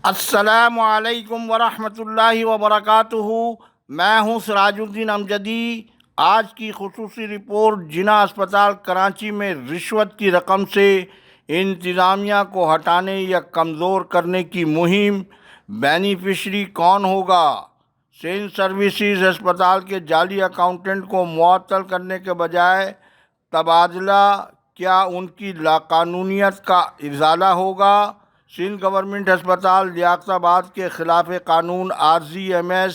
السلام علیکم ورحمۃ اللہ وبرکاتہ۔ میں ہوں سراج الدین امجدی۔ آج کی خصوصی رپورٹ جناح اسپتال کراچی میں رشوت کی رقم سے انتظامیہ کو ہٹانے یا کمزور کرنے کی مہم، بینیفیشری کون ہوگا؟ سندھ سروسز ہسپتال کے جعلی اکاؤنٹنٹ کو معطل کرنے کے بجائے تبادلہ، کیا ان کی لاقانونیت کا ازالہ ہوگا؟ سندھ گورنمنٹ ہسپتال لیاقت آباد کے خلاف قانون عارضی ایم ایس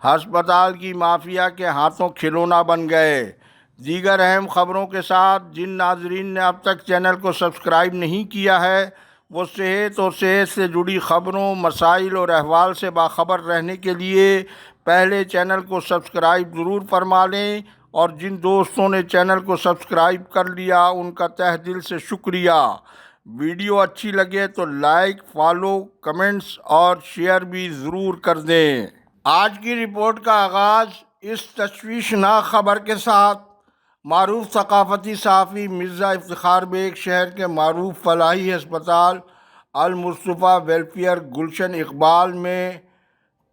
ہسپتال کی مافیا کے ہاتھوں کھلونا بن گئے۔ دیگر اہم خبروں کے ساتھ جن ناظرین نے اب تک چینل کو سبسکرائب نہیں کیا ہے وہ صحت اور صحت سے جڑی خبروں، مسائل اور احوال سے باخبر رہنے کے لیے پہلے چینل کو سبسکرائب ضرور فرما لیں، اور جن دوستوں نے چینل کو سبسکرائب کر لیا ان کا تہ دل سے شکریہ۔ ویڈیو اچھی لگے تو لائک، فالو، کمنٹس اور شیئر بھی ضرور کر دیں۔ آج کی رپورٹ کا آغاز اس تشویشناک خبر کے ساتھ۔ معروف ثقافتی صحافی مرزا افتخار بیگ شہر کے معروف فلاحی ہسپتال المصطفیٰ ویلفیئر گلشن اقبال میں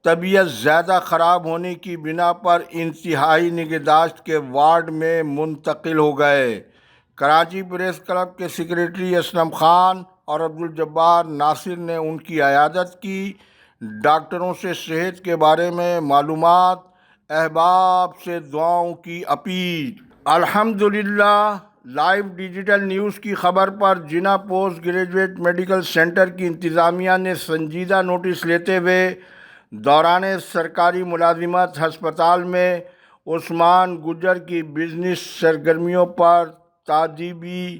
طبیعت زیادہ خراب ہونے کی بنا پر انتہائی نگہداشت کے وارڈ میں منتقل ہو گئے۔ کراچی پریس کلب کے سیکریٹری اسلم خان اور عبدالجبار ناصر نے ان کی عیادت کی۔ ڈاکٹروں سے صحت کے بارے میں معلومات، احباب سے دعاؤں کی اپیل۔ الحمدللہ، لائیو ڈیجیٹل نیوز کی خبر پر جناح پوسٹ گریجویٹ میڈیکل سینٹر کی انتظامیہ نے سنجیدہ نوٹس لیتے ہوئے دوران سرکاری ملازمت ہسپتال میں عثمان گجر کی بزنس سرگرمیوں پر تادیبی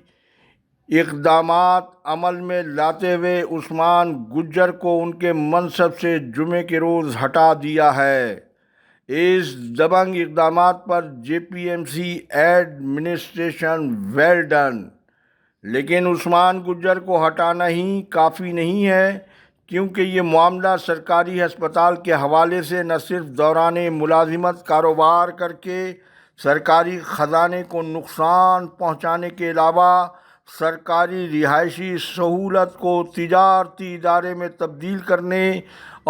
اقدامات عمل میں لاتے ہوئے عثمان گجر کو ان کے منصب سے جمعے کے روز ہٹا دیا ہے۔ اس دبنگ اقدامات پر J P M C administration well done, لیکن عثمان گجر کو ہٹانا ہی کافی نہیں ہے، کیونکہ یہ معاملہ سرکاری ہسپتال کے حوالے سے نہ صرف دوران ملازمت کاروبار کر کے سرکاری خزانے کو نقصان پہنچانے کے علاوہ سرکاری رہائشی سہولت کو تجارتی ادارے میں تبدیل کرنے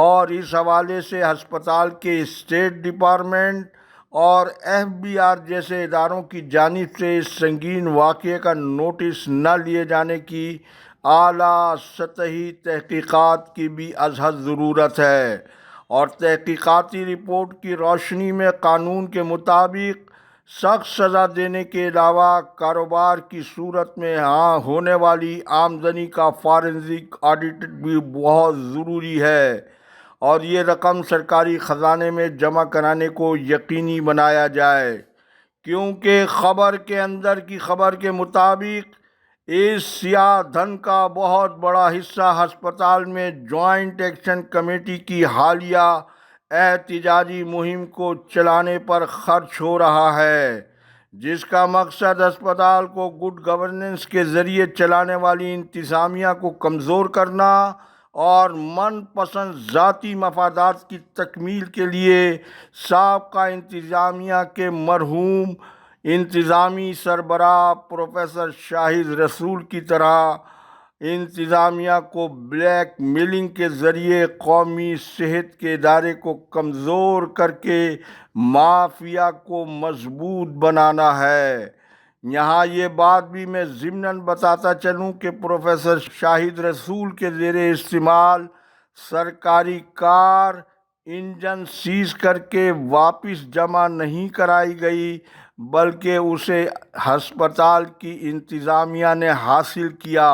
اور اس حوالے سے ہسپتال کے اسٹیٹ ڈپارٹمنٹ اور ایف بی آر جیسے اداروں کی جانب سے اس سنگین واقعے کا نوٹس نہ لیے جانے کی اعلیٰ سطحی تحقیقات کی بھی ازحد ضرورت ہے، اور تحقیقاتی رپورٹ کی روشنی میں قانون کے مطابق سخت سزا دینے کے علاوہ کاروبار کی صورت میں ہونے والی آمدنی کا فارنزک آڈٹ بھی بہت ضروری ہے، اور یہ رقم سرکاری خزانے میں جمع کرانے کو یقینی بنایا جائے، کیونکہ خبر کے اندر کی خبر کے مطابق اس سیاہ دھن کا بہت بڑا حصہ ہسپتال میں جوائنٹ ایکشن کمیٹی کی حالیہ احتجاجی مہم کو چلانے پر خرچ ہو رہا ہے، جس کا مقصد ہسپتال کو گڈ گورننس کے ذریعے چلانے والی انتظامیہ کو کمزور کرنا اور من پسند ذاتی مفادات کی تکمیل کے لیے سابقہ انتظامیہ کے مرحوم انتظامی سربراہ پروفیسر شاہد رسول کی طرح انتظامیہ کو بلیک میلنگ کے ذریعے قومی صحت کے ادارے کو کمزور کر کے مافیا کو مضبوط بنانا ہے۔ یہاں یہ بات بھی میں ضمناً بتاتا چلوں کہ پروفیسر شاہد رسول کے زیر استعمال سرکاری کار انجن سیز کر کے واپس جمع نہیں کرائی گئی، بلکہ اسے ہسپتال کی انتظامیہ نے حاصل کیا۔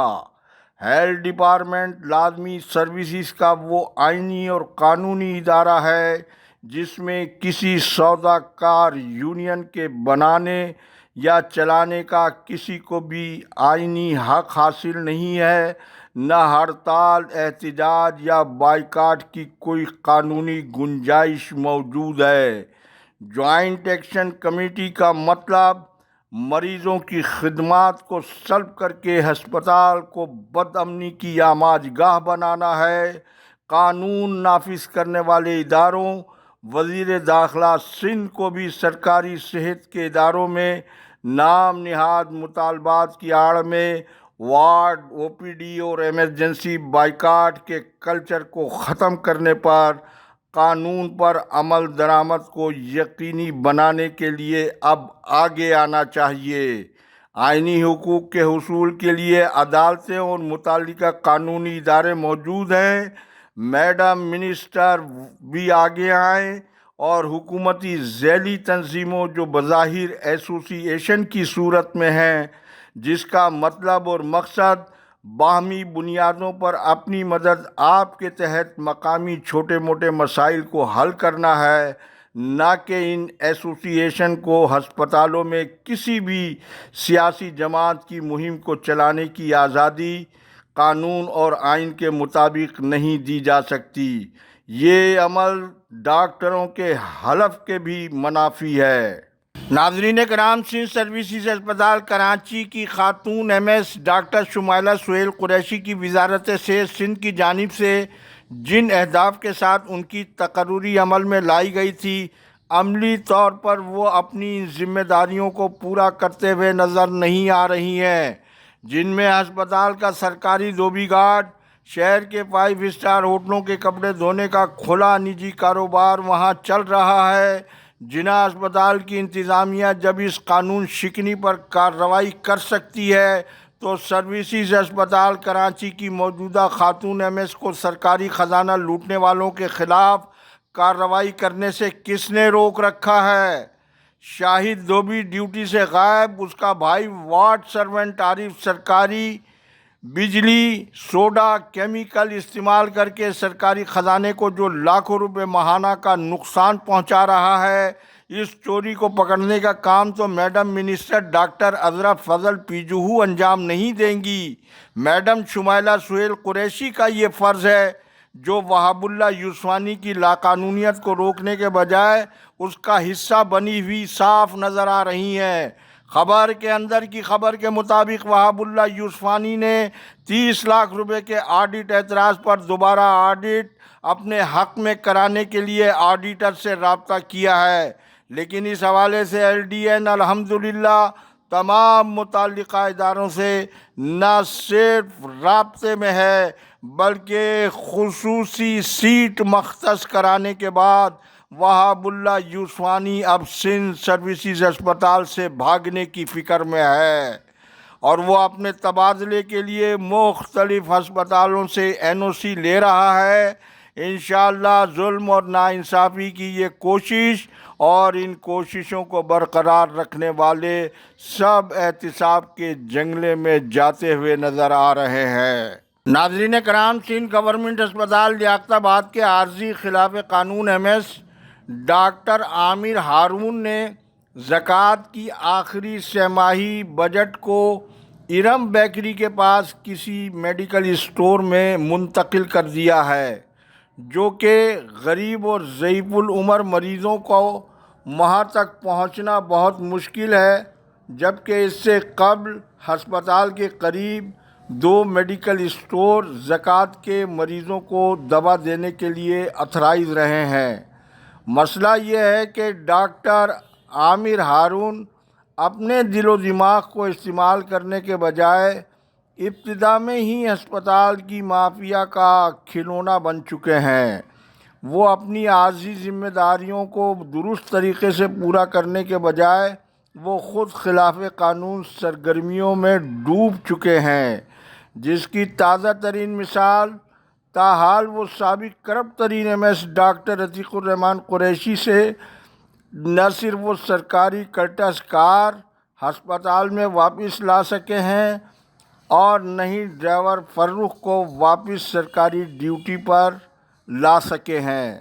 ہیلتھ ڈپارٹمنٹ لازمی سروسز کا وہ آئینی اور قانونی ادارہ ہے جس میں کسی سودا کار یونین کے بنانے یا چلانے کا کسی کو بھی آئینی حق حاصل نہیں ہے، نہ ہڑتال، احتجاج یا بائیکاٹ کی کوئی قانونی گنجائش موجود ہے۔ جوائنٹ ایکشن کمیٹی کا مطلب مریضوں کی خدمات کو سلب کر کے ہسپتال کو بد امنی کی آماج گاہ بنانا ہے۔ قانون نافذ کرنے والے اداروں، وزیر داخلہ سندھ کو بھی سرکاری صحت کے اداروں میں نام نہاد مطالبات کی آڑ میں وارڈ او پی ڈی اور ایمرجنسی بائیکاٹ کے کلچر کو ختم کرنے پر قانون پر عمل درآمد کو یقینی بنانے کے لیے اب آگے آنا چاہیے۔ آئینی حقوق کے حصول کے لیے عدالتیں اور متعلقہ قانونی ادارے موجود ہیں۔ میڈم منسٹر بھی آگے آئیں اور حکومتی ذیلی تنظیموں جو بظاہر ایسوسی ایشن کی صورت میں ہیں، جس کا مطلب اور مقصد باہمی بنیادوں پر اپنی مدد آپ کے تحت مقامی چھوٹے موٹے مسائل کو حل کرنا ہے، نہ کہ ان ایسوسی ایشن کو ہسپتالوں میں کسی بھی سیاسی جماعت کی مہم کو چلانے کی آزادی قانون اور آئین کے مطابق نہیں دی جا سکتی۔ یہ عمل ڈاکٹروں کے حلف کے بھی منافی ہے۔ ناظرین کرام، سندھ سروسز اسپتال کراچی کی خاتون M S doctor Shumaila Sohail Qureshi کی وزارت صحت سندھ کی جانب سے جن اہداف کے ساتھ ان کی تقرری عمل میں لائی گئی تھی، عملی طور پر وہ اپنی ذمہ داریوں کو پورا کرتے ہوئے نظر نہیں آ رہی ہیں، جن میں ہسپتال کا سرکاری دھوبی گھاٹ، شہر کے 5 اسٹار ہوٹلوں کے کپڑے دھونے کا کھلا نجی کاروبار وہاں چل رہا ہے۔ جناح اسپتال کی انتظامیہ جب اس قانون شکنی پر کارروائی کر سکتی ہے تو سروسز اسپتال کراچی کی موجودہ خاتون ایم ایس کو سرکاری خزانہ لوٹنے والوں کے خلاف کارروائی کرنے سے کس نے روک رکھا ہے؟ شاہد دھوبی ڈیوٹی سے غائب، اس کا بھائی وارڈ سرونٹ عارف سرکاری بجلی، سوڈا، کیمیکل استعمال کر کے سرکاری خزانے کو جو لاکھوں روپے ماہانہ کا نقصان پہنچا رہا ہے، اس چوری کو پکڑنے کا کام تو میڈم منسٹر ڈاکٹر عذرا فضل پیجوہو انجام نہیں دیں گی۔ میڈم شمائلہ سہیل قریشی کا یہ فرض ہے جو وہاب اللہ یوسفانی کی لاقانونیت کو روکنے کے بجائے اس کا حصہ بنی ہوئی صاف نظر آ رہی ہیں۔ خبر کے اندر کی خبر کے مطابق وہاب اللہ یوسفانی نے 30 لاکھ روپے کے آڈٹ اعتراض پر دوبارہ آڈٹ اپنے حق میں کرانے کے لیے آڈیٹر سے رابطہ کیا ہے، لیکن اس حوالے سے ایل ڈی این الحمدللہ تمام متعلقہ اداروں سے نہ صرف رابطے میں ہے بلکہ خصوصی سیٹ مختص کرانے کے بعد وہاب اللہ یوسفانی اب سندھ سروسز اسپتال سے بھاگنے کی فکر میں ہے اور وہ اپنے تبادلے کے لیے مختلف ہسپتالوں سے این او سی لے رہا ہے۔ انشاءاللہ ظلم اور ناانصافی کی یہ کوشش اور ان کوششوں کو برقرار رکھنے والے سب احتساب کے جنگلے میں جاتے ہوئے نظر آ رہے ہیں۔ ناظرین کرام، سندھ گورنمنٹ اسپتال لیاقت آباد کے عارضی خلاف قانون ایم ایس ڈاکٹر عامر ہارون نے زکوٰۃ کی آخری سہ ماہی بجٹ کو ارم بیکری کے پاس کسی میڈیکل اسٹور میں منتقل کر دیا ہے، جو کہ غریب اور ضعیف العمر مریضوں کو وہاں تک پہنچنا بہت مشکل ہے، جبکہ اس سے قبل ہسپتال کے قریب 2 میڈیکل اسٹور زکوٰۃ کے مریضوں کو دوا دینے کے لیے اتھرائز رہے ہیں۔ مسئلہ یہ ہے کہ ڈاکٹر عامر ہارون اپنے دل و دماغ کو استعمال کرنے کے بجائے ابتدا میں ہی ہسپتال کی مافیا کا کھلونا بن چکے ہیں۔ وہ اپنی عارضی ذمہ داریوں کو درست طریقے سے پورا کرنے کے بجائے وہ خود خلاف قانون سرگرمیوں میں ڈوب چکے ہیں، جس کی تازہ ترین مثال تاحال وہ سابق کرپٹ ترین ایم ایس ڈاکٹر عتیق الرحمن قریشی سے نہ صرف وہ سرکاری کرٹس کار ہسپتال میں واپس لا سکے ہیں اور نہ ہی ڈرائیور فرخ کو واپس سرکاری ڈیوٹی پر لا سکے ہیں،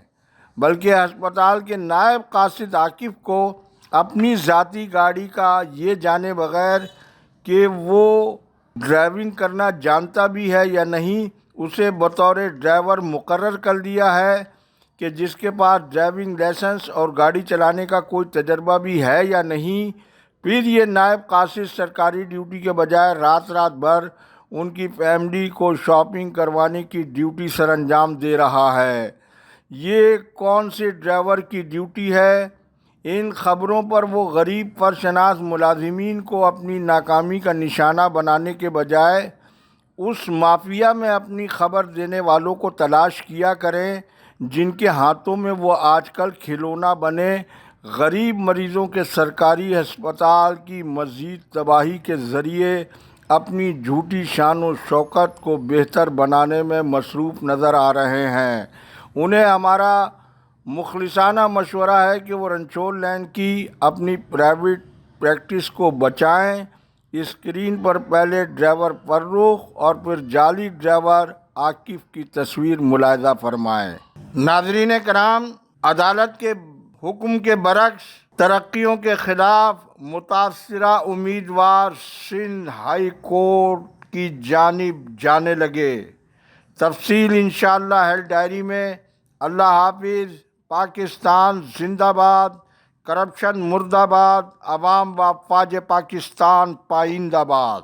بلکہ ہسپتال کے نائب قاصد عاکف کو اپنی ذاتی گاڑی کا یہ جانے بغیر کہ وہ ڈرائیونگ کرنا جانتا بھی ہے یا نہیں، اسے بطور ڈرائیور مقرر کر دیا ہے کہ جس کے پاس ڈرائیونگ لائسنس اور گاڑی چلانے کا کوئی تجربہ بھی ہے یا نہیں۔ پھر یہ نائب قاصد سرکاری ڈیوٹی کے بجائے رات بھر ان کی فیملی کو شاپنگ کروانے کی ڈیوٹی سر انجام دے رہا ہے۔ یہ کون سے ڈرائیور کی ڈیوٹی ہے؟ ان خبروں پر وہ غریب فرشناس ملازمین کو اپنی ناکامی کا نشانہ بنانے کے بجائے اس مافیا میں اپنی خبر دینے والوں کو تلاش کیا کریں جن کے ہاتھوں میں وہ آج کل کھلونا بنے، غریب مریضوں کے سرکاری ہسپتال کی مزید تباہی کے ذریعے اپنی جھوٹی شان و شوکت کو بہتر بنانے میں مصروف نظر آ رہے ہیں۔ انہیں ہمارا مخلصانہ مشورہ ہے کہ وہ رنچول لین کی اپنی پرائیویٹ پریکٹس کو بچائیں۔ اسکرین پر پہلے ڈرائیور فرخ اور پھر جعلی ڈرائیور عاکف کی تصویر ملاحظہ فرمائیں۔ ناظرین کرام، عدالت کے حکم کے برعکس ترقیوں کے خلاف متاثرہ امیدوار سندھ ہائی کورٹ کی جانب جانے لگے۔ تفصیل انشاءاللہ ہیلتھ ڈائری میں۔ اللہ حافظ۔ پاکستان زندہ باد، کرپشن مردہ باد، عوام و افواج پاکستان پائندہ باد۔